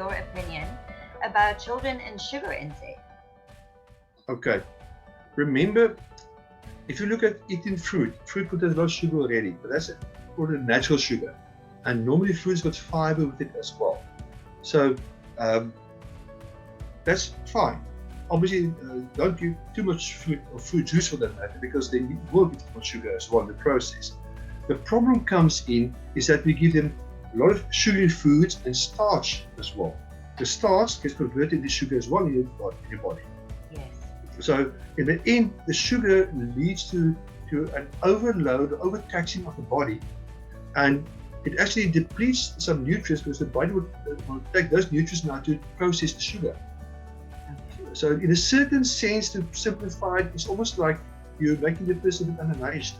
your opinion about children and sugar intake. Okay. Remember, if you look at eating fruit contains a lot of sugar already, but that's called a natural sugar. And normally fruit's got fiber with it as well. So that's fine. Obviously, don't give too much fruit or fruit juice for that matter, because then you will get too much sugar as well in the process. The problem comes in is that we give them a lot of sugary foods and starch as well. The starch gets converted into sugar as well in your body. Yes. So in the end, the sugar leads to an overload, overtaxing of the body, and it actually depletes some nutrients because the body will take those nutrients now to process the sugar. So in a certain sense, to simplify it, it's almost like you're making the person a bit undernourished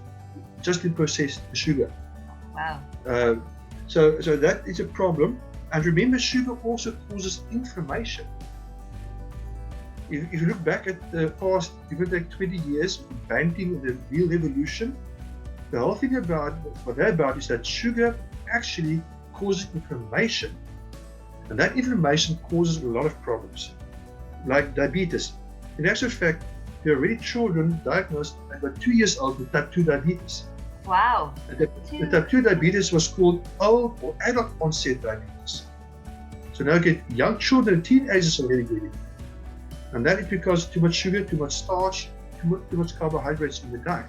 just to process the sugar. Wow. So that is a problem. And remember, sugar also causes inflammation. If you look back at the past, even like 20 years, banting and the real revolution, the whole thing about what they're about is that sugar actually causes inflammation. And that inflammation causes a lot of problems, like diabetes. In actual fact, there are already children diagnosed at about 2 years old with type 2 diabetes. Wow. The type 2 diabetes was called old or adult onset diabetes. So now you get young children and teenagers already getting it. And that is because too much sugar, too much starch, too much carbohydrates in the diet.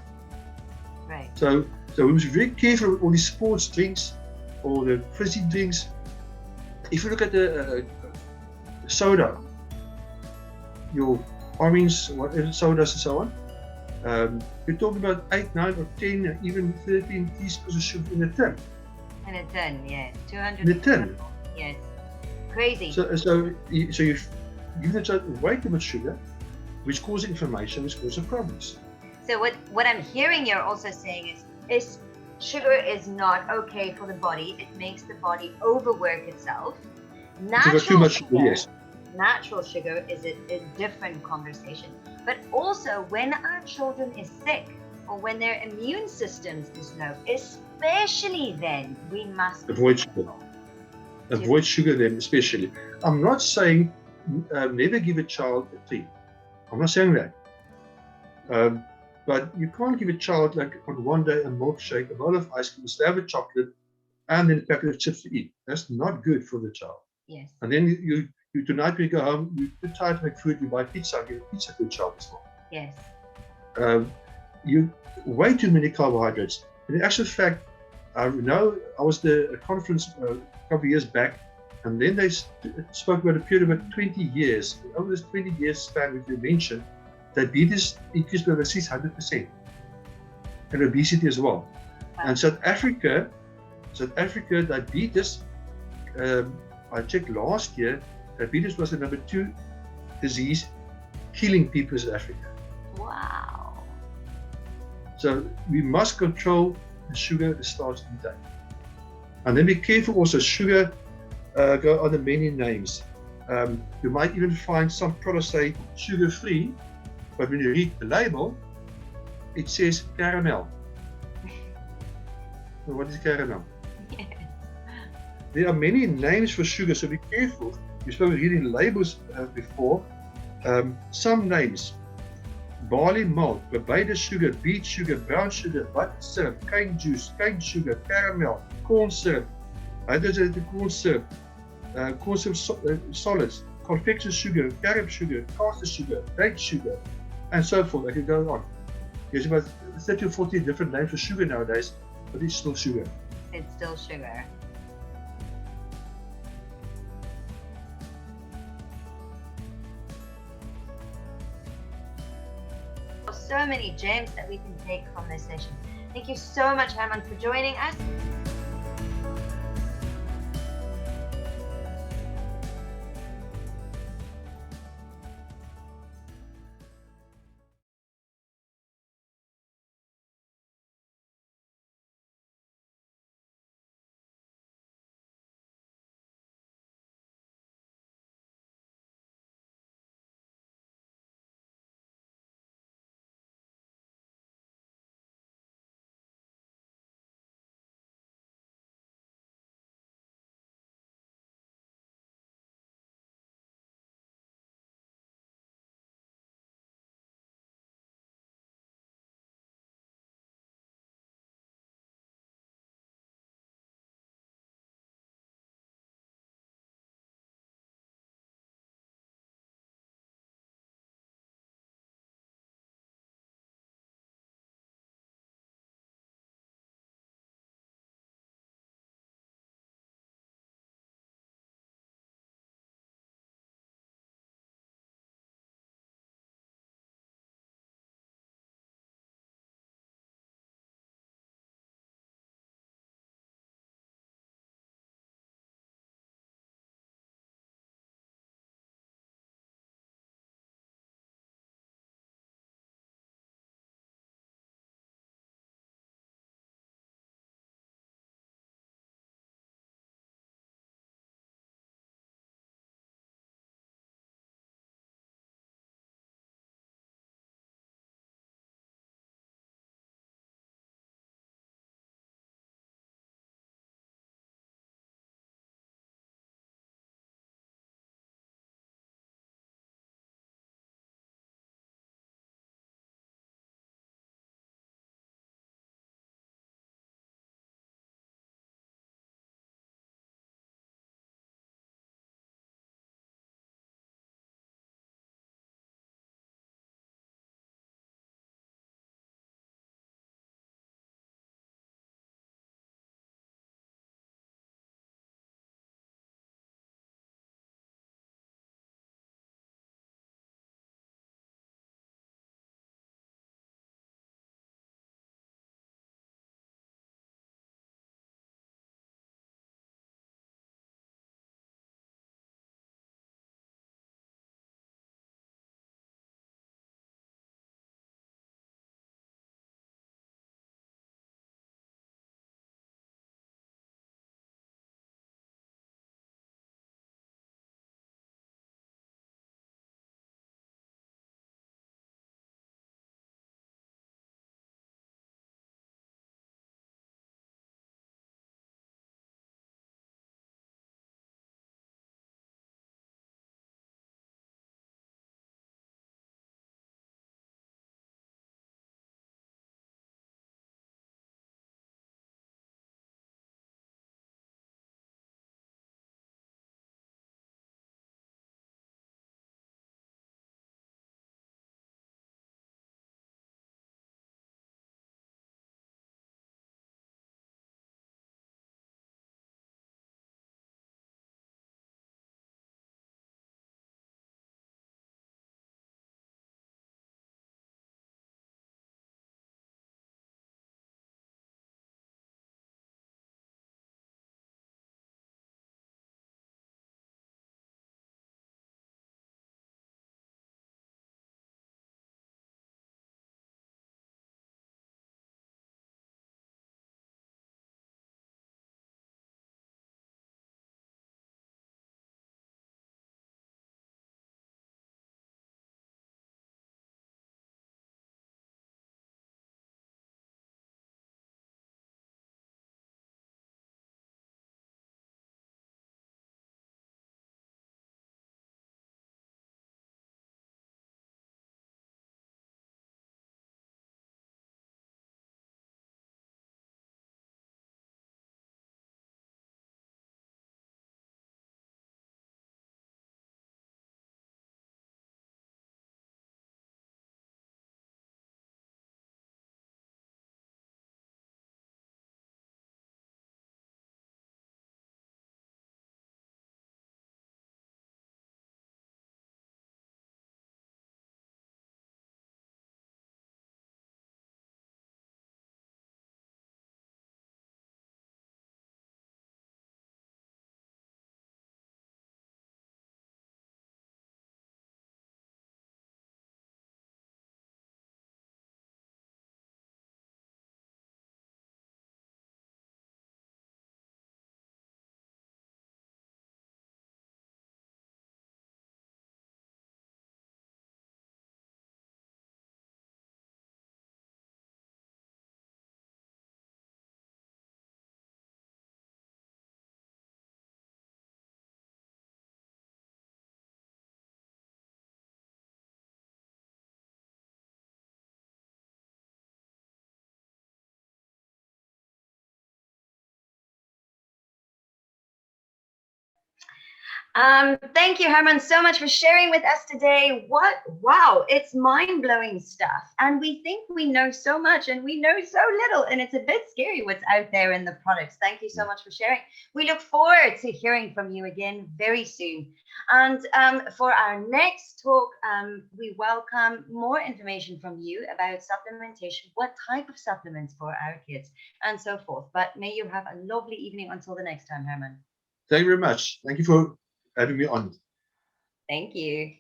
Right. So we must be very careful with all these sports drinks or the fizzy drinks. If you look at the soda, your orange sodas and so on, you're talking about 8, 9 or 10, even 13 teaspoons of sugar in a tin. In a tin, yeah. 200. In a tin. Yes. Crazy. So you give the child way too much sugar, which causes inflammation, which causes problems. So what I'm hearing you're also saying is sugar is not okay for the body. It makes the body overwork itself. Natural sugar is a different conversation. But also when our children is sick or when their immune systems is low, especially then we must avoid sugar. Avoid sugar then, especially. I'm not saying never give a child a treat. I'm not saying that. But you can't give a child, like on one day, a milkshake, a bowl of ice cream, a slab of chocolate, and then a packet of chips to eat. That's not good for the child. Yes. And then you tonight when you go home, you're too tired to make food, you buy pizza, and give a pizza to the child as well. Yes. You way too many carbohydrates. In actual fact, I was at a conference a couple of years back, and then they spoke about a period of about 20 years. Over this 20 years span, which they mentioned, diabetes increased by over 600%, and obesity as well. Wow. And South Africa, diabetes, I checked last year, diabetes was the number 2 disease killing people in South Africa. Wow. So we must control the sugar, the starch intake. And then be careful also, sugar go under many names. You might even find some products say sugar-free, but when you read the label, it says caramel. Well, what is caramel? Yes. There are many names for sugar, so be careful. You're supposed to be reading labels before. Some names: barley malt, Barbados sugar, beet sugar, brown sugar, butter syrup, cane juice, cane sugar, caramel, corn syrup, hydrogenated corn syrup solids, confectioned sugar, carob sugar, caster sugar, date sugar, and so forth. I can go on. There's about 30 or 40 different names for sugar nowadays, but it's still sugar. It's still sugar. So many gems that we can take from this session. Thank you so much, Herman, for joining us. Thank you, Herman, so much for sharing with us today. Wow, it's mind-blowing stuff. And we think we know so much and we know so little, and it's a bit scary what's out there in the products. Thank you so much for sharing. We look forward to hearing from you again very soon. And for our next talk, we welcome more information from you about supplementation, what type of supplements for our kids, and so forth. But may you have a lovely evening until the next time, Herman. Thank you very much. Thank you for having me on. Thank you.